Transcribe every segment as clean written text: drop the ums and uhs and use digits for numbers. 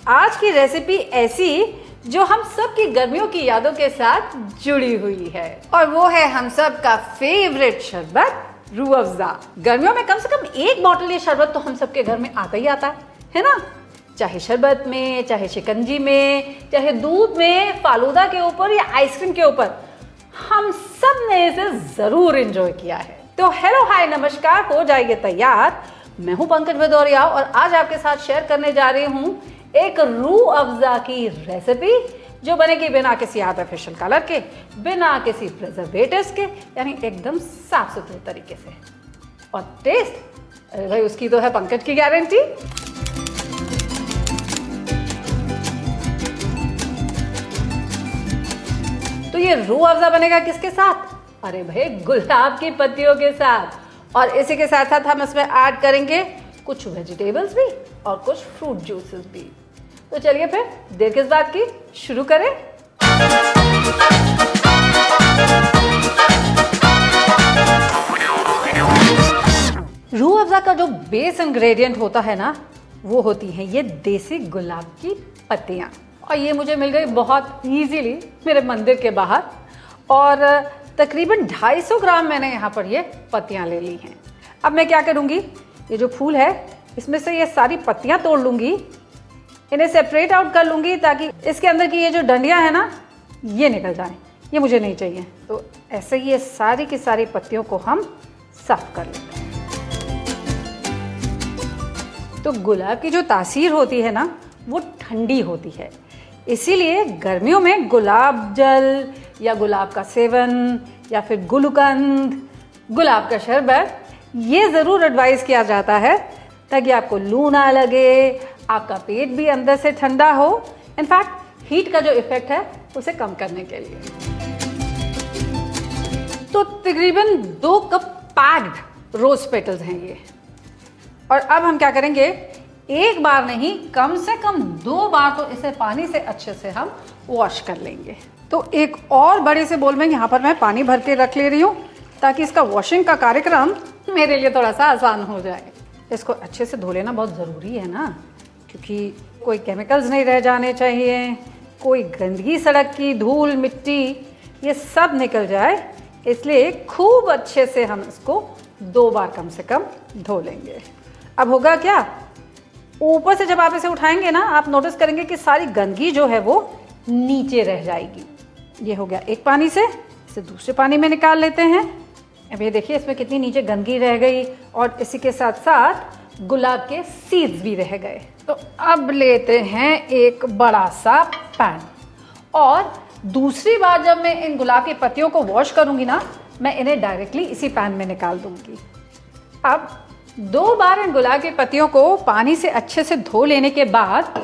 आज की रेसिपी ऐसी जो हम सब की गर्मियों की यादों के साथ जुड़ी हुई है, और वो है हम सब का फेवरेट शरबत रूह अफ़ज़ा। गर्मियों में कम से कम एक बॉटल ये शरबत तो हम सबके घर में आता ही आता है ना। चाहे शरबत में, चाहे शिकंजी में, चाहे दूध में, फालूदा के ऊपर या आइसक्रीम के ऊपर, हम सब ने इसे जरूर एंजॉय किया है। तो हेलो हाय नमस्कार, हो जाइए तैयार। मैं हूं पंकज भदौरिया और आज आपके साथ शेयर करने जा रही हूं एक रूह अफ़ज़ा की रेसिपी जो बनेगी बिना किसी आर्टिफिशियल कलर के, बिना किसी प्रिजर्वेटिव्स के, यानी एकदम साफ सुथरे तरीके से। और टेस्ट, अरे भाई उसकी तो है पंकज की गारंटी। तो ये रूह अफ़ज़ा बनेगा किसके साथ? अरे भाई गुलाब की पत्तियों के साथ। और इसी के साथ साथ हम इसमें ऐड करेंगे कुछ वेजिटेबल्स भी और कुछ फ्रूट जूसेस भी। तो चलिए फिर देर किस बात की, शुरू करें। रूह अफ़ज़ा का जो बेस इंग्रेडिएंट होता है ना, वो होती हैं ये देसी गुलाब की पत्तियां। और ये मुझे मिल गई बहुत इजीली मेरे मंदिर के बाहर, और तकरीबन 250 ग्राम मैंने यहाँ पर ये पत्तियां ले ली हैं। अब मैं क्या करूँगी, ये जो फूल है इसमें से ये सारी पत्तियां तोड़ लूँगी, इन्हें सेपरेट आउट कर लूँगी ताकि इसके अंदर की ये जो डंडियाँ हैं ना, ये निकल जाएं। ये मुझे नहीं चाहिए। तो ऐसे ही ये सारी की सारी पत्तियों को हम साफ कर लेते हैं। तो गुलाब की जो तासीर होती है ना, वो ठंडी होती है, इसीलिए गर्मियों में गुलाब जल या गुलाब का सेवन या फिर गुलकंद, गुलाब का शरबत, ये ज़रूर एडवाइस किया जाता है ताकि आपको लू ना लगे, आपका पेट भी अंदर से ठंडा हो। इनफैक्ट हीट का जो इफेक्ट है उसे कम करने के लिए। तो तकरीबन 2 कप पैक्ड रोज पेटल्स हैं ये। और अब हम क्या करेंगे, एक बार नहीं, कम से कम 2 बार तो इसे पानी से अच्छे से हम वॉश कर लेंगे। तो एक और बड़े से बोल में यहाँ पर मैं पानी भर के रख ले रही हूँ ताकि इसका वॉशिंग का कार्यक्रम मेरे लिए थोड़ा सा आसान हो जाए। इसको अच्छे से धो लेना बहुत ज़रूरी है ना, क्योंकि कोई केमिकल्स नहीं रह जाने चाहिए, कोई गंदगी, सड़क की धूल, मिट्टी, ये सब निकल जाए। इसलिए खूब अच्छे से हम इसको 2 बार कम से कम धो लेंगे। अब होगा क्या, ऊपर से जब आप इसे उठाएंगे ना, आप नोटिस करेंगे कि सारी गंदगी जो है वो नीचे रह जाएगी। ये हो गया एक पानी से, इसे दूसरे पानी में निकाल लेते हैं। अब ये देखिए इसमें कितनी नीचे गंदगी रह गई, और इसी के साथ साथ गुलाब के सीड्स भी रह गए। तो अब लेते हैं एक बड़ा सा पैन, और दूसरी बार जब मैं इन गुलाब की पत्तियों को वॉश करूंगी ना, मैं इन्हें डायरेक्टली इसी पैन में निकाल दूंगी। अब 2 बार इन गुलाब की पत्तियों को पानी से अच्छे से धो लेने के बाद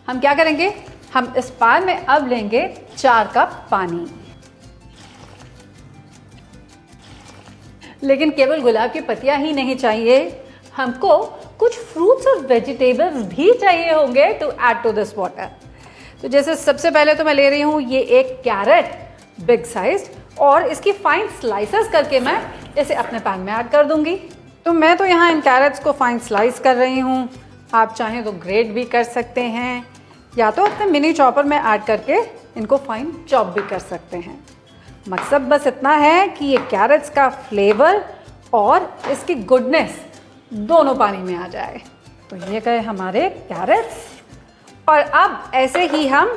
हम क्या करेंगे, हम इस पैन में अब लेंगे 4 कप पानी। लेकिन केवल गुलाब की पत्तियां ही नहीं चाहिए, हमको कुछ फ्रूट्स और वेजिटेबल्स भी चाहिए होंगे to add to this water. तो जैसे सबसे पहले तो मैं ले रही हूँ ये एक कैरेट, बिग साइज, और इसकी फाइन स्लाइसेस करके मैं इसे अपने पैन में ऐड कर दूंगी। तो मैं तो यहाँ इन कैरेट्स को फाइन स्लाइस कर रही हूँ। आप चाहें तो ग्रेट भी कर सकते हैं, या तो अपने मिनी चॉपर में ऐड करके इनको फाइन चॉप भी कर सकते हैं। मकसद बस इतना है कि ये कैरेट्स का फ्लेवर और इसकी गुडनेस दोनों पानी में आ जाए। तो ये गए हमारे कैरेट्स। और अब ऐसे ही हम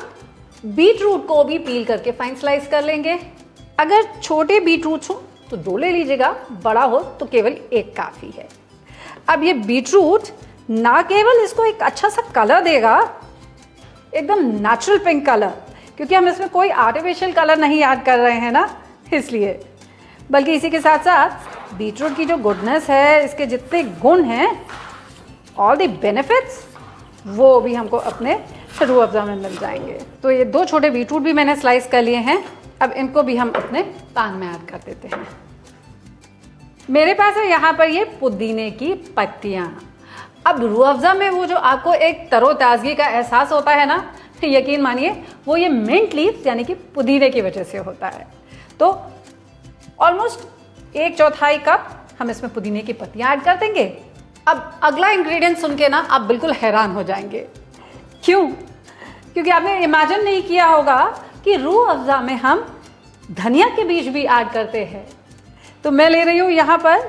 बीट रूट को भी पील करके फाइन स्लाइस कर लेंगे। अगर छोटे बीट रूट्स हो तो 2 ले लीजिएगा, बड़ा हो तो केवल 1 काफ़ी है। अब ये बीट रूट ना केवल इसको एक अच्छा सा कलर देगा, एकदम नेचुरल पिंक कलर, क्योंकि हम इसमें कोई आर्टिफिशियल कलर नहीं ऐड कर रहे हैं ना, इसलिए, बल्कि इसी के साथ साथ बीटरूट की जो गुडनेस है, इसके जितने गुण हैं, ऑल द बेनिफिट्स, वो भी हमको अपने रूह अफ़ज़ा में मिल जाएंगे। तो ये 2 छोटे बीटरूट भी मैंने स्लाइस कर लिए हैं। अब इनको भी हम अपने पैन में ऐड कर देते हैं। मेरे पास है यहाँ पर ये पुदीने की पत्तियाँ। अब रूह अफ़ज़ा में वो जो आपको एक तरोताज़गी का एहसास होता है ना, यकीन मानिए वो ये मिंट लीव्स यानी कि पुदीने की वजह से होता है। तो ऑलमोस्ट 1/4 कप हम इसमें पुदीने की पत्तियां ऐड कर देंगे। अब अगला इंग्रेडिएंट सुन के ना आप बिल्कुल हैरान हो जाएंगे, क्यों? क्योंकि आपने इमेजिन नहीं किया होगा कि रूह अफ़ज़ा में हम धनिया के बीज भी ऐड करते हैं। तो मैं ले रही हूँ यहाँ पर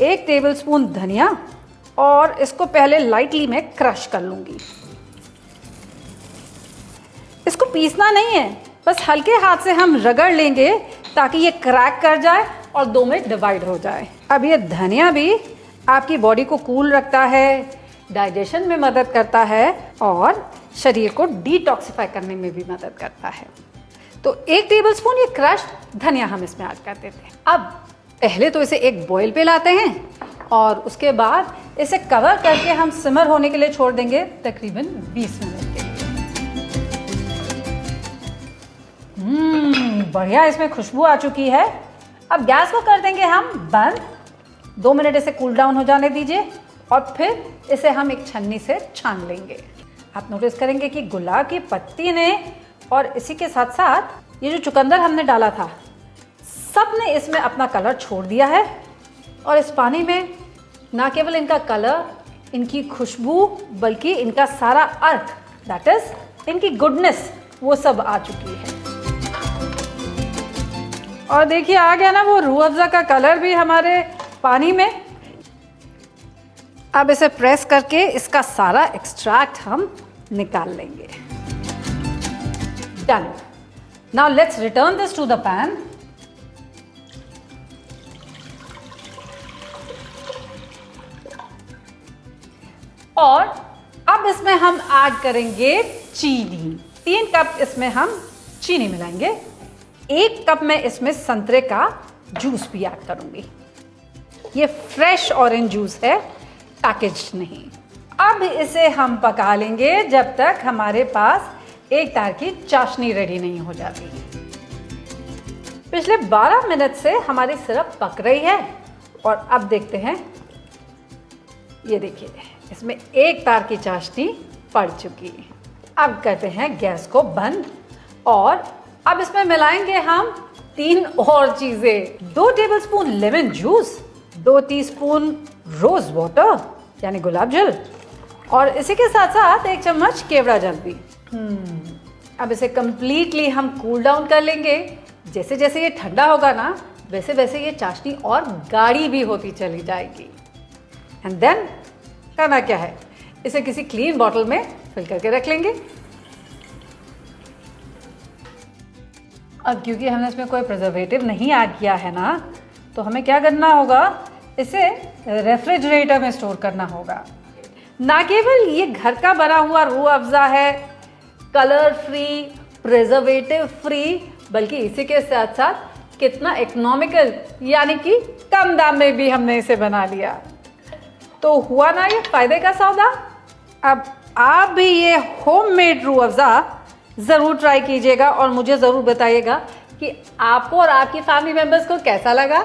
1 टेबलस्पून धनिया और इसको पहले लाइटली मैं क्रश कर लूँगी। इसको पीसना नहीं है, बस हल्के हाथ से हम रगड़ लेंगे ताकि ये क्रैक कर जाए और 2 में डिवाइड हो जाए। अब ये धनिया भी आपकी बॉडी को कूल रखता है, डाइजेशन में मदद करता है और शरीर को डिटॉक्सिफाई करने में भी मदद करता है। तो 1 टेबलस्पून ये क्रश्ड धनिया हम इसमें ऐड कर देते हैं। अब पहले तो इसे एक बॉईल पे लाते हैं और उसके बाद इसे कवर करके हम सिमर होने के लिए छोड़ देंगे तकरीबन 20 मिनट के लिए। बढ़िया इसमें खुशबू आ चुकी है। अब गैस को कर देंगे हम बंद। 2 मिनट इसे कूल डाउन हो जाने दीजिए और फिर इसे हम एक छन्नी से छान लेंगे। आप नोटिस करेंगे कि गुलाब की पत्ती ने और इसी के साथ साथ ये जो चुकंदर हमने डाला था, सब ने इसमें अपना कलर छोड़ दिया है और इस पानी में ना केवल इनका कलर, इनकी खुशबू, बल्कि इनका सारा अर्क, दैट इज इनकी गुडनेस, वो सब आ चुकी है। और देखिए आ गया ना वो रूह अफ़ज़ा का कलर भी हमारे पानी में। अब इसे प्रेस करके इसका सारा एक्सट्रैक्ट हम निकाल लेंगे। Done. Now let's return this to the pan. और अब इसमें हम ऐड करेंगे चीनी। 3 कप इसमें हम चीनी मिलाएंगे। 1 कप में इसमें संतरे का जूस भी ऐड करूंगी। ये फ्रेश ऑरेंज जूस है, पैकेज नहीं। अब इसे हम पका लेंगे जब तक हमारे पास एक तार की चाशनी रेडी नहीं हो जाती। पिछले 12 मिनट से हमारी सिरप पक रही है और अब देखते हैं, ये देखिए इसमें एक तार की चाशनी पड़ चुकी है। अब करते हैं गैस को बंद और अब इसमें मिलाएंगे हम 3 और चीजें। 2 tablespoon lemon juice, 2 teaspoon rose water यानी गुलाब जल और इसी के साथ साथ 1 चम्मच केवड़ा जल भी। अब इसे कंप्लीटली हम कूल डाउन कर लेंगे। जैसे जैसे ये ठंडा होगा ना, वैसे वैसे ये चाशनी और गाढ़ी भी होती चली जाएगी। एंड देन करना क्या है, इसे किसी क्लीन बॉटल में फिल करके रख लेंगे। अब क्योंकि हमने इसमें कोई प्रिजर्वेटिव नहीं ऐड किया है ना, तो हमें क्या करना होगा, इसे रेफ्रिजरेटर में स्टोर करना होगा। ना केवल ये घर का बना हुआ रूह अफ़ज़ा है, कलर फ्री, प्रिजर्वेटिव फ्री, बल्कि इसी के साथ साथ कितना इकोनॉमिकल यानी कि कम दाम में भी हमने इसे बना लिया। तो हुआ ना ये फायदे का सौदा। अब आप भी ये होममेड रूह अफ़ज़ा ज़रूर ट्राई कीजिएगा और मुझे ज़रूर बताइएगा कि आपको और आपकी फैमिली मेम्बर्स को कैसा लगा।